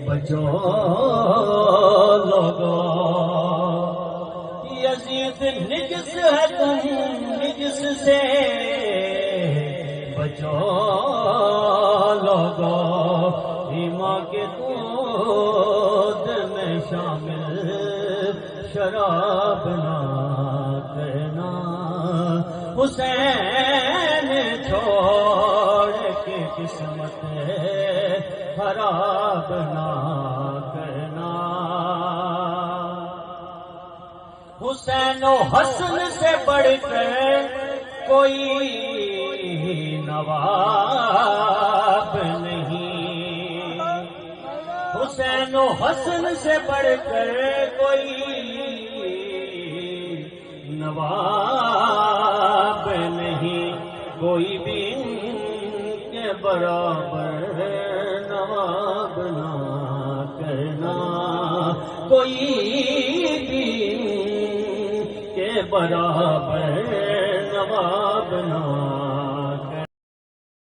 بچو لوگو، یزید نجس ہے تم نجس سے بچو لوگو، ایمان کے دودھ میں شامل شراب نہ کرنا، حسین چھوڑ کے قسمت خراب نہ کرنا، حسین و حسن سے بڑھ کر کوئی نواب نہیں، حسین و حسن سے بڑھ کر کوئی نواب نہیں، کوئی بھی ان کے برابر نواب نہ کرنا، کوئی بھی ان کے برابر نواب نہ